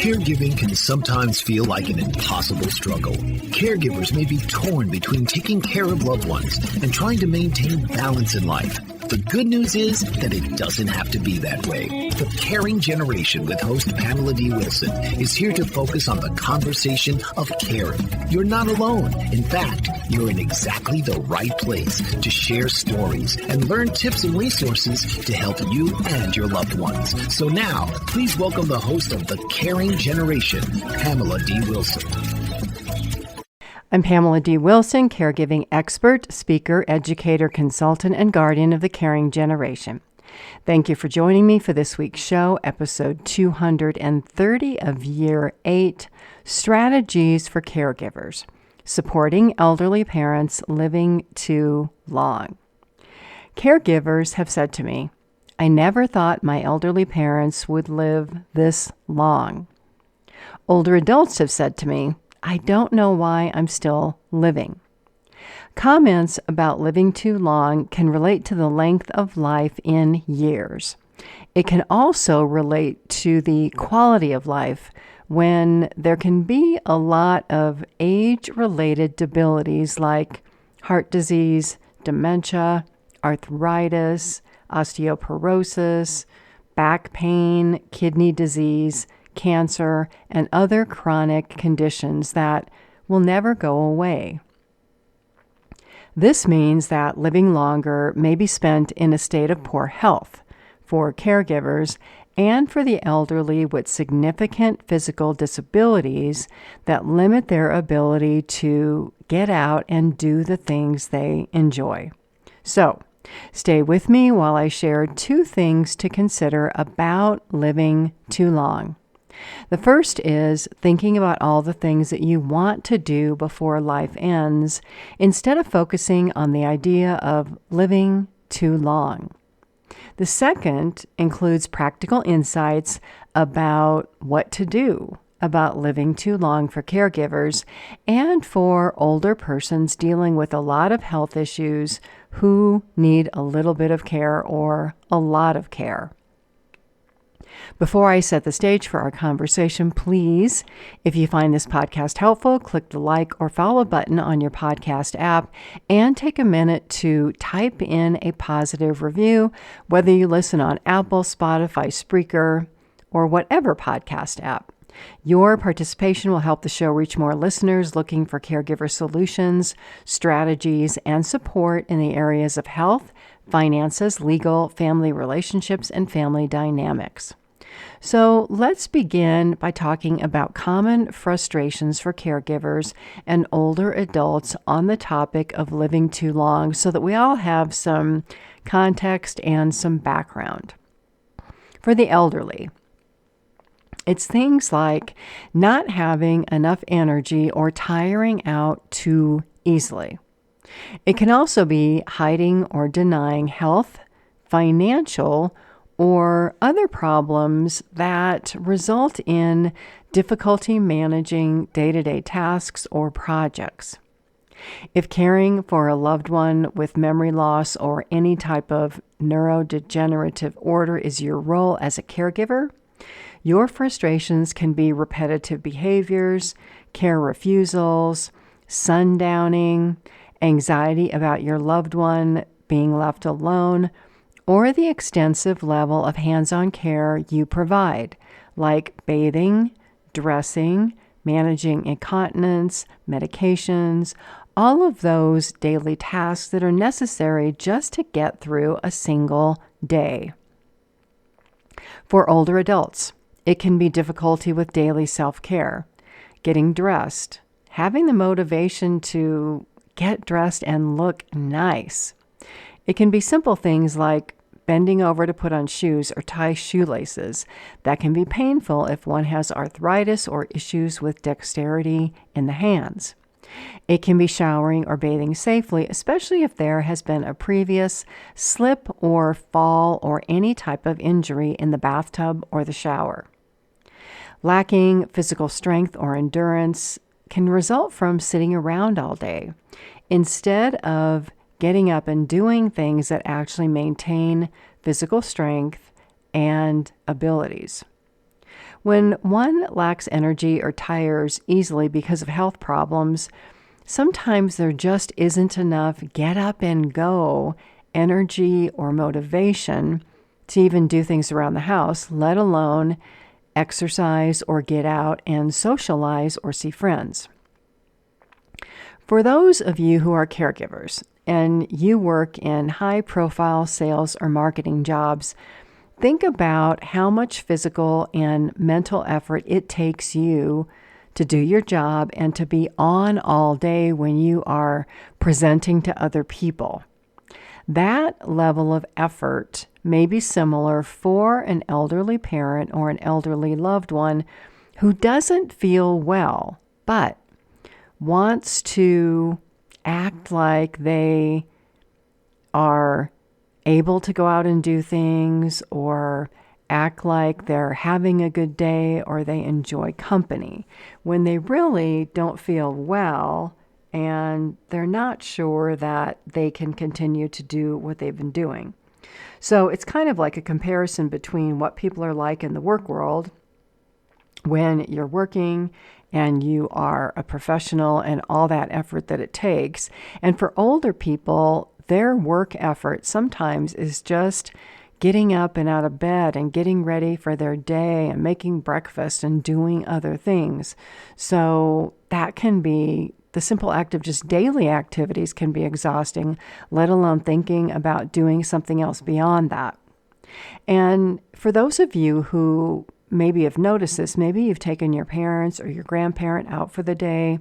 Caregiving can sometimes feel like an impossible struggle. Caregivers may be torn between taking care of loved ones and trying to maintain balance in life. The good news is that it doesn't have to be that way. The Caring Generation with host Pamela D. Wilson is here to focus on the conversation of caring. You're not alone. In fact, you're in exactly the right place to share stories and learn tips and resources to help you and your loved ones. So now, please welcome the host of the Caring Generation, Pamela D. Wilson. I'm Pamela D. Wilson, caregiving expert, speaker, educator, consultant, and guardian of the Caring Generation. Thank you for joining me for this week's show, episode 230 of Year 8, Strategies for Caregivers, Supporting Elderly Parents Living Too Long. Caregivers have said to me, I never thought my elderly parents would live this long. Older adults have said to me, I don't know why I'm still living. Comments about living too long can relate to the length of life in years. It can also relate to the quality of life when there can be a lot of age-related debilities like heart disease, dementia, arthritis, osteoporosis, back pain, kidney disease, cancer, and other chronic conditions that will never go away. This means that living longer may be spent in a state of poor health for caregivers and for the elderly with significant physical disabilities that limit their ability to get out and do the things they enjoy. So, stay with me while I share 2 things to consider about living too long. The first is thinking about all the things that you want to do before life ends, instead of focusing on the idea of living too long. The second includes practical insights about what to do about living too long for caregivers and for older persons dealing with a lot of health issues who need a little bit of care or a lot of care. Before I set the stage for our conversation, please, if you find this podcast helpful, click the like or follow button on your podcast app and take a minute to type in a positive review, whether you listen on Apple, Spotify, Spreaker, or whatever podcast app. Your participation will help the show reach more listeners looking for caregiver solutions, strategies, and support in the areas of health, finances, legal, family relationships, and family dynamics. So let's begin by talking about common frustrations for caregivers and older adults on the topic of living too long so that we all have some context and some background. For the elderly, it's things like not having enough energy or tiring out too easily. It can also be hiding or denying health, financial, or other problems that result in difficulty managing day-to-day tasks or projects. If caring for a loved one with memory loss or any type of neurodegenerative order is your role as a caregiver, your frustrations can be repetitive behaviors, care refusals, sundowning, anxiety about your loved one being left alone, or the extensive level of hands-on care you provide, like bathing, dressing, managing incontinence, medications, all of those daily tasks that are necessary just to get through a single day. For older adults, it can be difficulty with daily self-care, getting dressed, having the motivation to get dressed and look nice. It can be simple things like bending over to put on shoes or tie shoelaces. That can be painful if one has arthritis or issues with dexterity in the hands. It can be showering or bathing safely, especially if there has been a previous slip or fall or any type of injury in the bathtub or the shower. Lacking physical strength or endurance can result from sitting around all day instead of getting up and doing things that actually maintain physical strength and abilities. When one lacks energy or tires easily because of health problems, sometimes there just isn't enough get up and go energy or motivation to even do things around the house, let alone exercise or get out and socialize or see friends. For those of you who are caregivers and you work in high-profile sales or marketing jobs, think about how much physical and mental effort it takes you to do your job and to be on all day when you are presenting to other people. That level of effort may be similar for an elderly parent or an elderly loved one who doesn't feel well, but wants to act like they are able to go out and do things, or act like they're having a good day, or they enjoy company, when they really don't feel well and they're not sure that they can continue to do what they've been doing. So it's kind of like a comparison between what people are like in the work world when you're working and you are a professional and all that effort that it takes. And for older people, their work effort sometimes is just getting up and out of bed and getting ready for their day and making breakfast and doing other things. So that can be, the simple act of just daily activities can be exhausting, let alone thinking about doing something else beyond that. And for those of you who maybe have noticed this, maybe you've taken your parents or your grandparent out for the day,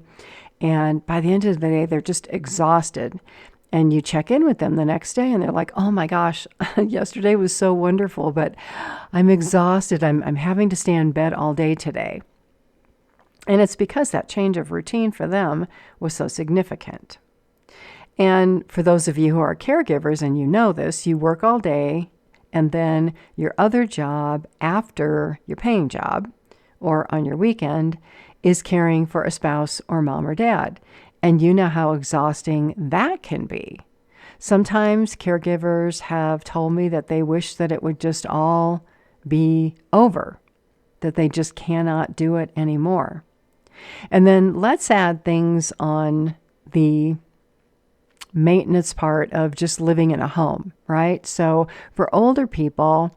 and by the end of the day, they're just exhausted. And you check in with them the next day and they're like, oh my gosh, yesterday was so wonderful, but I'm exhausted. I'm having to stay in bed all day today. And it's because that change of routine for them was so significant. And for those of you who are caregivers and you know this, you work all day, and then your other job after your paying job or on your weekend is caring for a spouse or mom or dad. And you know how exhausting that can be. Sometimes caregivers have told me that they wish that it would just all be over, that they just cannot do it anymore. And then let's add things on the maintenance part of just living in a home, right? So for older people,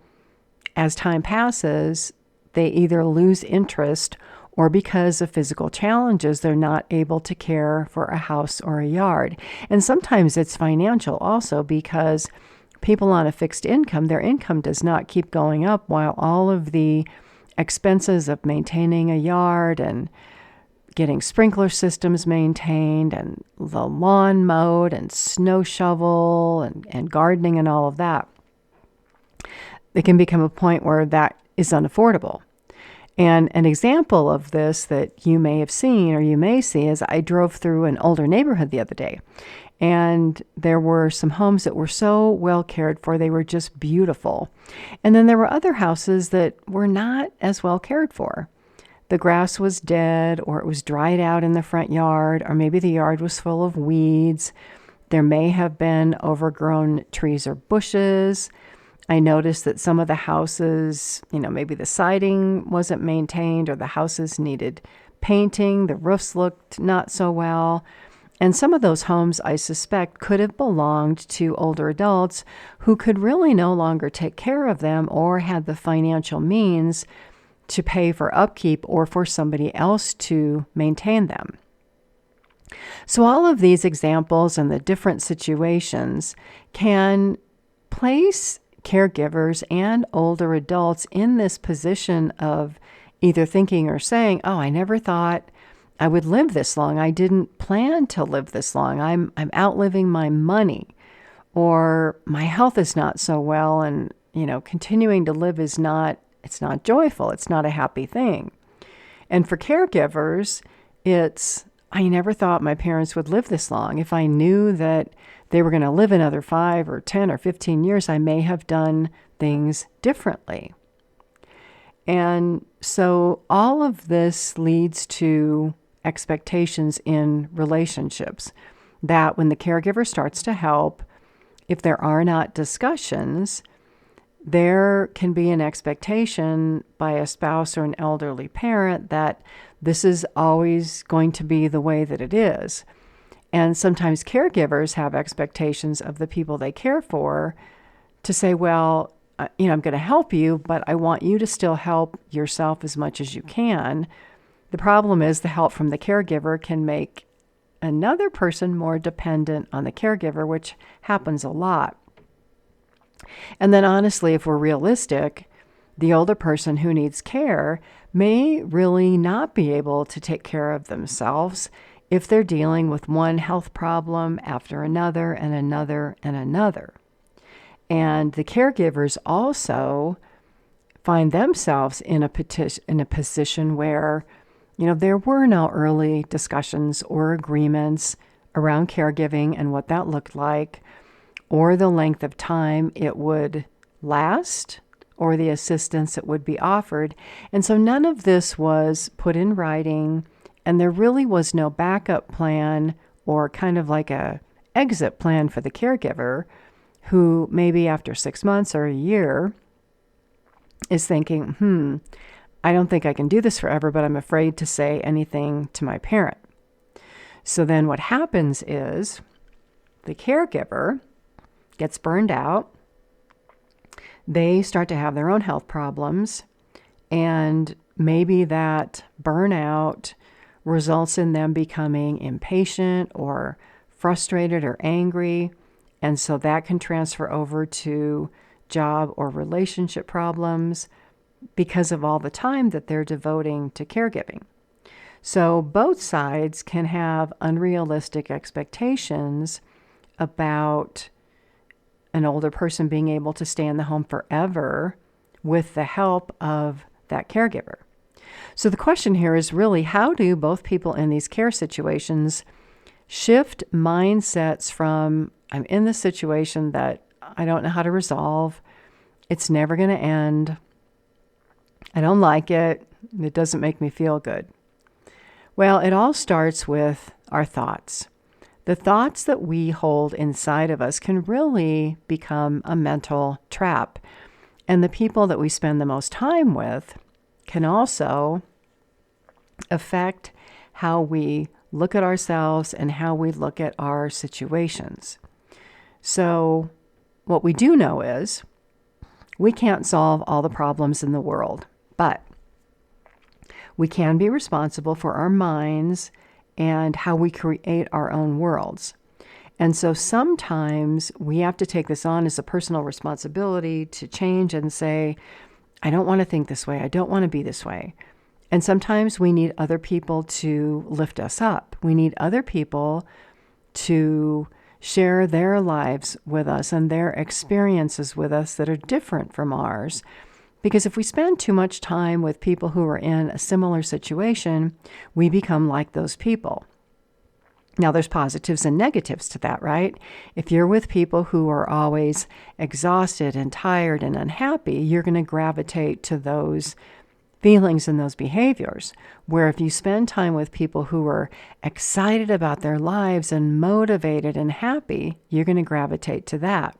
as time passes, they either lose interest or because of physical challenges, they're not able to care for a house or a yard. And sometimes it's financial also, because people on a fixed income, their income does not keep going up while all of the expenses of maintaining a yard and getting sprinkler systems maintained and the lawn mowed and snow shovel and gardening and all of that, it can become a point where that is unaffordable. And an example of this that you may have seen or you may see is I drove through an older neighborhood the other day, and there were some homes that were so well cared for. They were just beautiful. And then there were other houses that were not as well cared for. The grass was dead, or it was dried out in the front yard, or maybe the yard was full of weeds. There may have been overgrown trees or bushes. I noticed that some of the houses, maybe the siding wasn't maintained, or the houses needed painting. The roofs looked not so well. And some of those homes, I suspect, could have belonged to older adults who could really no longer take care of them or had the financial means to pay for upkeep or for somebody else to maintain them. So all of these examples and the different situations can place caregivers and older adults in this position of either thinking or saying, oh, I never thought I would live this long. I didn't plan to live this long. I'm outliving my money, or my health is not so well, and continuing to live is not joyful. It's not a happy thing. And for caregivers, it's, I never thought my parents would live this long. If I knew that they were going to live another 5 or 10 or 15 years, I may have done things differently. And so all of this leads to expectations in relationships that when the caregiver starts to help, if there are not discussions, there can be an expectation by a spouse or an elderly parent that this is always going to be the way that it is. And sometimes caregivers have expectations of the people they care for to say, well, I'm going to help you, but I want you to still help yourself as much as you can. The problem is the help from the caregiver can make another person more dependent on the caregiver, which happens a lot. And then honestly, if we're realistic, the older person who needs care may really not be able to take care of themselves if they're dealing with one health problem after another and another and another. And the caregivers also find themselves in a position where, there were no early discussions or agreements around caregiving and what that looked like, or the length of time it would last, or the assistance that would be offered. And so none of this was put in writing, and there really was no backup plan or kind of like a exit plan for the caregiver, who maybe after 6 months or a year is thinking, I don't think I can do this forever, but I'm afraid to say anything to my parent. So then what happens is the caregiver gets burned out. They start to have their own health problems, and maybe that burnout results in them becoming impatient or frustrated or angry. And so that can transfer over to job or relationship problems because of all the time that they're devoting to caregiving. So both sides can have unrealistic expectations about an older person being able to stay in the home forever with the help of that caregiver. So the question here is really, how do both people in these care situations shift mindsets from, I'm in this situation that I don't know how to resolve, it's never going to end, I don't like it, it doesn't make me feel good. Well, it all starts with our thoughts. The thoughts that we hold inside of us can really become a mental trap. And the people that we spend the most time with can also affect how we look at ourselves and how we look at our situations. So what we do know is we can't solve all the problems in the world, but we can be responsible for our minds and how we create our own worlds. And so sometimes we have to take this on as a personal responsibility to change and say, I don't want to think this way. I don't want to be this way. And sometimes we need other people to lift us up. We need other people to share their lives with us and their experiences with us that are different from ours. Because if we spend too much time with people who are in a similar situation, we become like those people. Now, there's positives and negatives to that, right? If you're with people who are always exhausted and tired and unhappy, you're going to gravitate to those feelings and those behaviors. Where if you spend time with people who are excited about their lives and motivated and happy, you're going to gravitate to that.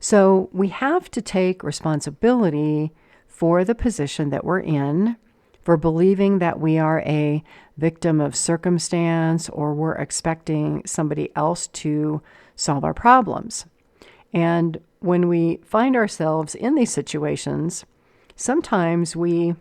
So we have to take responsibility for the position that we're in, for believing that we are a victim of circumstance or we're expecting somebody else to solve our problems. And when we find ourselves in these situations, sometimes we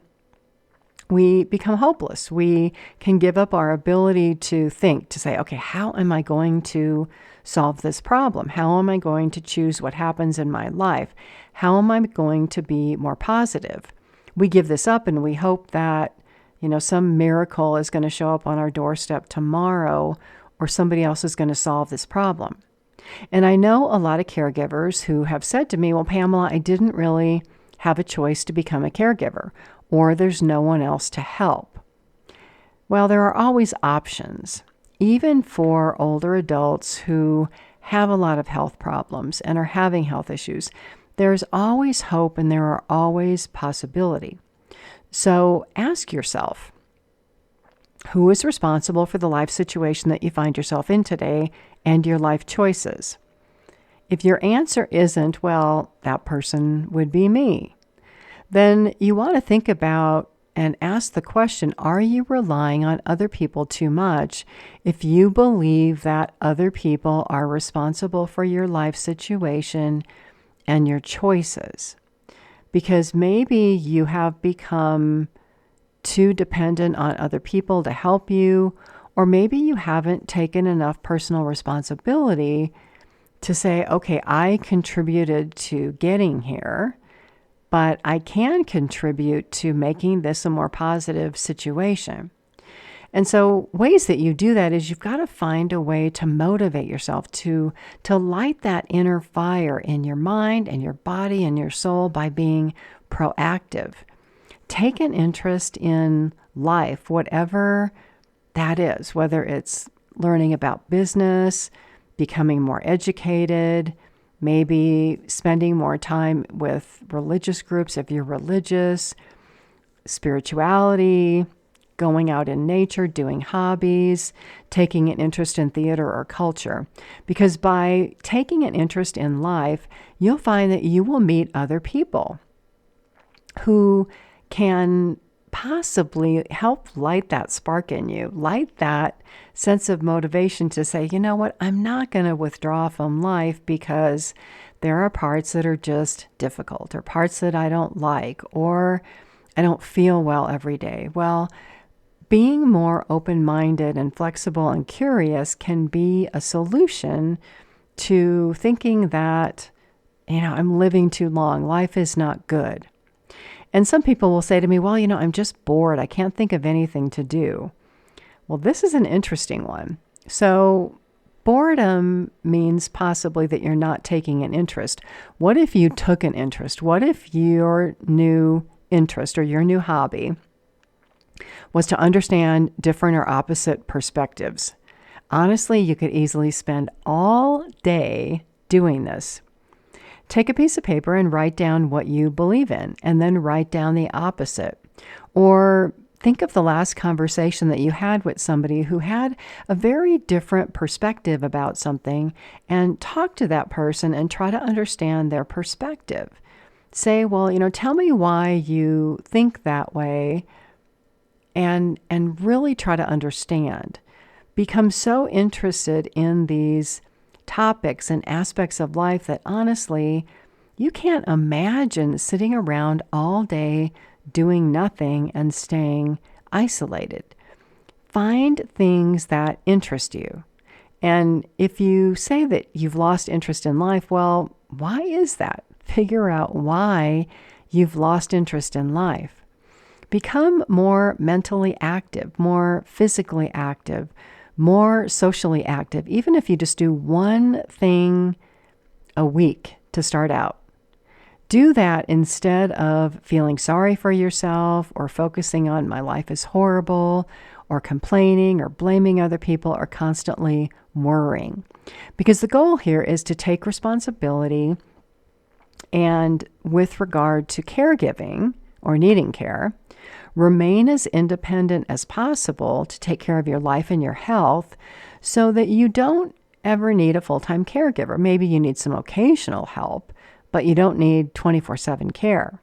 become hopeless. We can give up our ability to think, to say, okay, how am I going to solve this problem? How am I going to choose what happens in my life? How am I going to be more positive? We give this up and we hope that, some miracle is going to show up on our doorstep tomorrow, or somebody else is going to solve this problem. And I know a lot of caregivers who have said to me, well, Pamela, I didn't really have a choice to become a caregiver, or there's no one else to help. Well, there are always options, even for older adults who have a lot of health problems and are having health issues. There's always hope and there are always possibility. So ask yourself, who is responsible for the life situation that you find yourself in today and your life choices? If your answer isn't, well, that person would be me, then you want to think about and ask the question, are you relying on other people too much if you believe that other people are responsible for your life situation and your choices? Because maybe you have become too dependent on other people to help you, or maybe you haven't taken enough personal responsibility to say, okay, I contributed to getting here, but I can contribute to making this a more positive situation. And so ways that you do that is you've got to find a way to motivate yourself to light that inner fire in your mind and your body and your soul by being proactive. Take an interest in life, whatever that is, whether it's learning about business, becoming more educated, maybe spending more time with religious groups if you're religious, spirituality, going out in nature, doing hobbies, taking an interest in theater or culture. Because by taking an interest in life, you'll find that you will meet other people who can possibly help light that spark in you, light that sense of motivation to say, you know what, I'm not going to withdraw from life because there are parts that are just difficult or parts that I don't like or I don't feel well every day. Well, being more open-minded and flexible and curious can be a solution to thinking that, I'm living too long. Life is not good. And some people will say to me, well, I'm just bored. I can't think of anything to do. Well, this is an interesting one. So boredom means possibly that you're not taking an interest. What if you took an interest? What if your new interest or your new hobby was to understand different or opposite perspectives? Honestly, you could easily spend all day doing this. Take a piece of paper and write down what you believe in, and then write down the opposite. Or think of the last conversation that you had with somebody who had a very different perspective about something, and talk to that person and try to understand their perspective. Say, well, tell me why you think that way, and really try to understand. Become so interested in these topics and aspects of life that honestly, you can't imagine sitting around all day doing nothing and staying isolated. Find things that interest you. And if you say that you've lost interest in life, well, why is that? Figure out why you've lost interest in life. Become more mentally active, more physically active, more socially active, even if you just do one thing a week to start out. Do that instead of feeling sorry for yourself or focusing on my life is horrible or complaining or blaming other people or constantly worrying. Because the goal here is to take responsibility, and with regard to caregiving or needing care, remain as independent as possible to take care of your life and your health so that you don't ever need a full-time caregiver. Maybe you need some occasional help, but you don't need 24/7 care.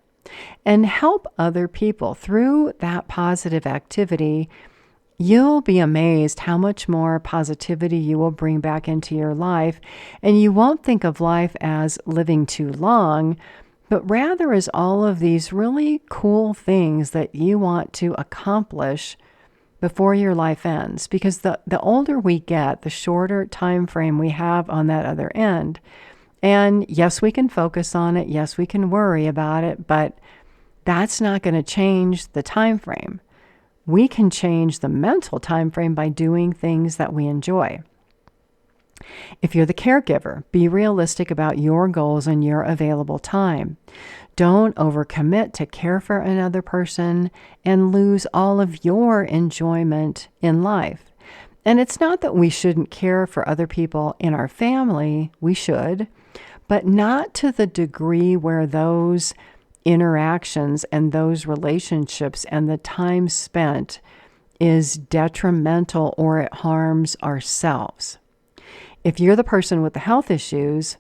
And help other people through that positive activity. You'll be amazed how much more positivity you will bring back into your life, and you won't think of life as living too long, but rather as all of these really cool things that you want to accomplish before your life ends. Because the older we get, the shorter time frame we have on that other end. And yes, we can focus on it. Yes, we can worry about it, but that's not going to change the time frame. We can change the mental time frame by doing things that we enjoy. If you're the caregiver, be realistic about your goals and your available time. Don't overcommit to care for another person and lose all of your enjoyment in life. And it's not that we shouldn't care for other people in our family. We should, but not to the degree where those interactions and those relationships and the time spent is detrimental or it harms ourselves. If you're the person with the health issues,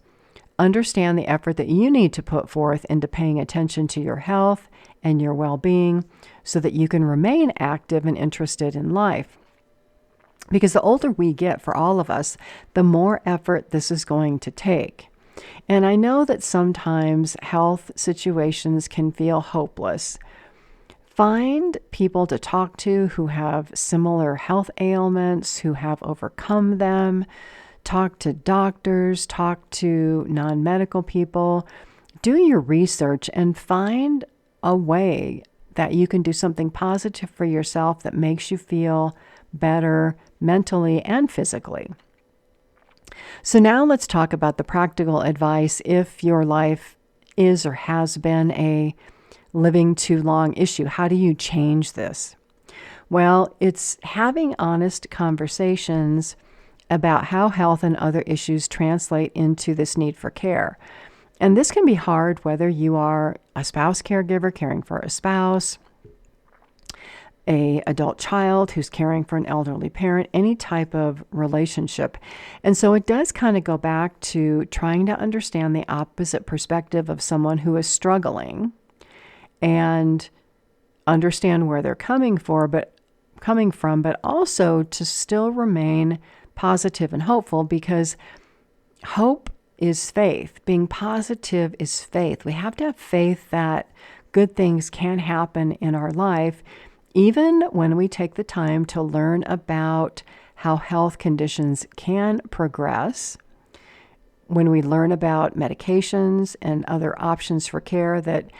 understand the effort that you need to put forth into paying attention to your health and your well-being so that you can remain active and interested in life. Because the older we get, for all of us, the more effort this is going to take. And I know that sometimes health situations can feel hopeless. Find people to talk to who have similar health ailments, who have overcome them. Talk to doctors, talk to non-medical people. Do your research and find a way that you can do something positive for yourself that makes you feel better mentally and physically. So now let's talk about the practical advice if your life is or has been a living too long issue. How do you change this? Well, it's having honest conversations about how health and other issues translate into this need for care. And this can be hard whether you are a spouse caregiver caring for a spouse, an adult child who's caring for an elderly parent, any type of relationship. And so it does kind of go back to trying to understand the opposite perspective of someone who is struggling and understand where they're coming from, but also to still remain positive and hopeful, because hope is faith. Being positive is faith. We have to have faith that good things can happen in our life, even when we take the time to learn about how health conditions can progress, when we learn about medications and other options for care that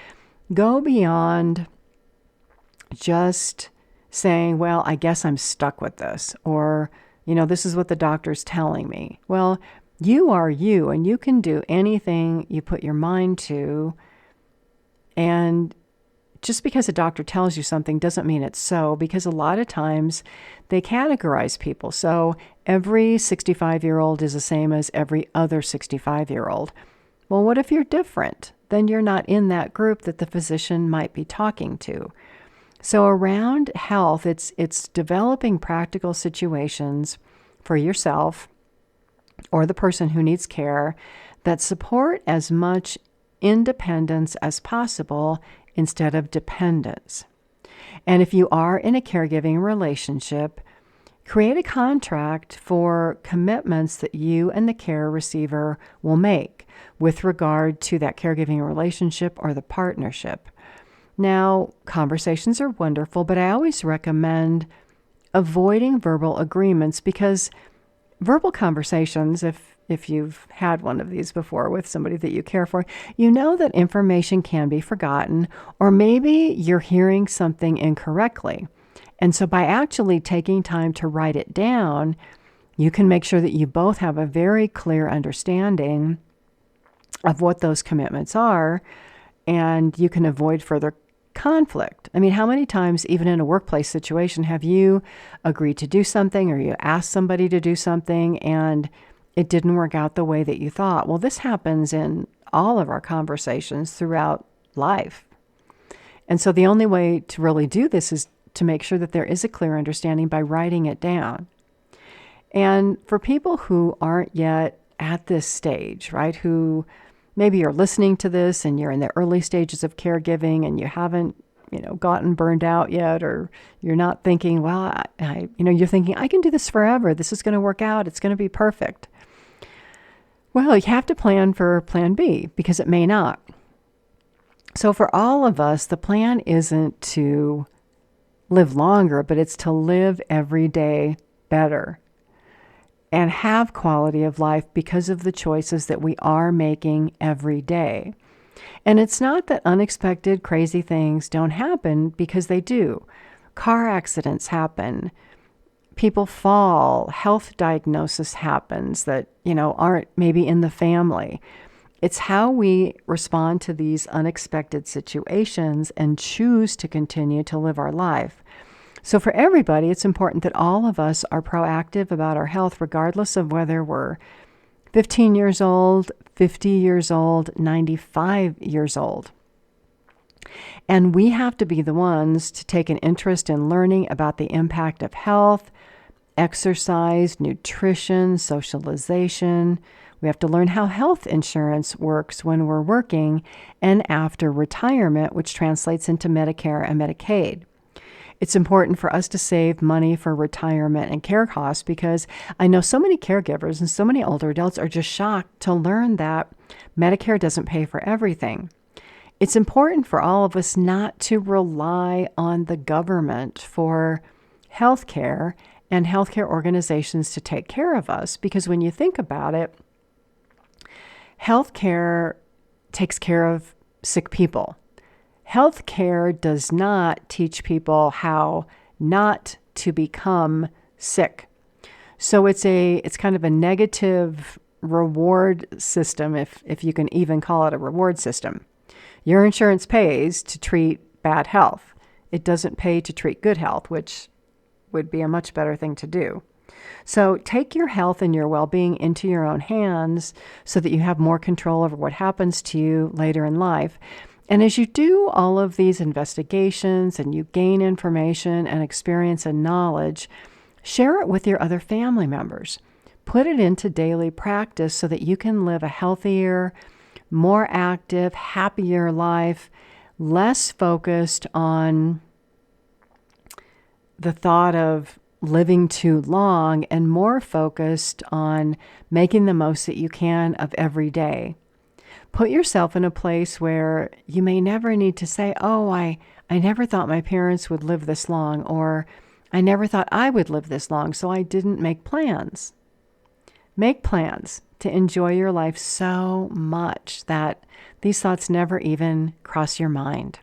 go beyond just saying, well, I guess I'm stuck with this, or, this is what the doctor's telling me. Well, you are you, and you can do anything you put your mind to. And just because a doctor tells you something doesn't mean it's so, because a lot of times they categorize people. So every 65-year-old is the same as every other 65-year-old. Well, what if you're different? Then you're not in that group that the physician might be talking to. So around health, it's developing practical situations for yourself or the person who needs care that support as much independence as possible instead of dependence. And if you are in a caregiving relationship, create a contract for commitments that you and the care receiver will make with regard to that caregiving relationship or the partnership. Now, conversations are wonderful, but I always recommend avoiding verbal agreements, because verbal conversations, if you've had one of these before with somebody that you care for, you know that information can be forgotten, or maybe you're hearing something incorrectly. And so by actually taking time to write it down, you can make sure that you both have a very clear understanding of what those commitments are, and you can avoid further conflict. I mean, how many times, even in a workplace situation, have you agreed to do something, or you asked somebody to do something and it didn't work out the way that you thought? Well, this happens in all of our conversations throughout life. And so the only way to really do this is to make sure that there is a clear understanding by writing it down. And for people who aren't yet at this stage, right, who maybe you're listening to this and you're in the early stages of caregiving and you haven't, gotten burned out yet, or you're not thinking, well, you're thinking, I can do this forever. This is going to work out. It's going to be perfect. Well, you have to plan for plan B, because it may not. So for all of us, the plan isn't to live longer, but it's to live every day better and have quality of life because of the choices that we are making every day. And it's not that unexpected, crazy things don't happen, because they do. Car accidents happen. People fall. Health diagnosis happens that, aren't maybe in the family. It's how we respond to these unexpected situations and choose to continue to live our life. So for everybody, it's important that all of us are proactive about our health, regardless of whether we're 15 years old, 50 years old, 95 years old. And we have to be the ones to take an interest in learning about the impact of health, exercise, nutrition, socialization. We have to learn how health insurance works when we're working and after retirement, which translates into Medicare and Medicaid. It's important for us to save money for retirement and care costs because I know so many caregivers and so many older adults are just shocked to learn that Medicare doesn't pay for everything. It's important for all of us not to rely on the government for health care and healthcare organizations to take care of us, because when you think about it, healthcare takes care of sick people. Healthcare does not teach people how not to become sick. So it's kind of a negative reward system, if you can even call it a reward system. Your insurance pays to treat bad health. It doesn't pay to treat good health, which would be a much better thing to do. So take your health and your well-being into your own hands so that you have more control over what happens to you later in life. And as you do all of these investigations and you gain information and experience and knowledge, share it with your other family members. Put it into daily practice so that you can live a healthier, more active, happier life, less focused on the thought of living too long and more focused on making the most that you can of every day. Put yourself in a place where you may never need to say, oh, I never thought my parents would live this long, or I never thought I would live this long, so I didn't make plans. Make plans to enjoy your life so much that these thoughts never even cross your mind.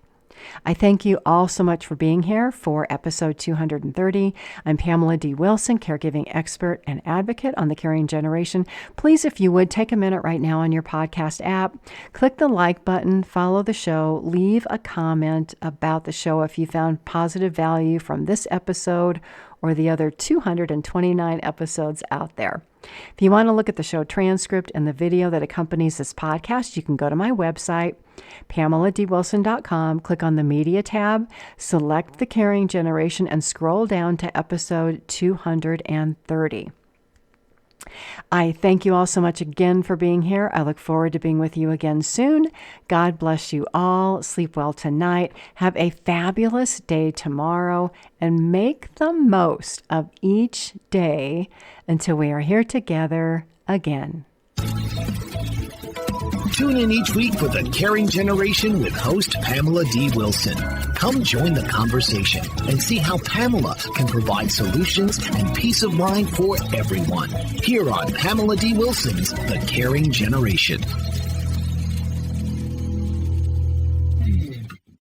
I thank you all so much for being here for episode 230. I'm Pamela D. Wilson, caregiving expert and advocate on the caring generation. Please, if you would, take a minute right now on your podcast app, click the like button, follow the show, leave a comment about the show if you found positive value from this episode or the other 229 episodes out there. If you want to look at the show transcript and the video that accompanies this podcast, you can go to my website, PamelaDWilson.com, click on the Media tab, select the Caring Generation, and scroll down to episode 230. I thank you all so much again for being here. I look forward to being with you again soon. God bless you all. Sleep well tonight. Have a fabulous day tomorrow, and make the most of each day until we are here together again. Tune in each week for The Caring Generation with host Pamela D. Wilson. Come join the conversation and see how Pamela can provide solutions and peace of mind for everyone. Here on Pamela D. Wilson's The Caring Generation.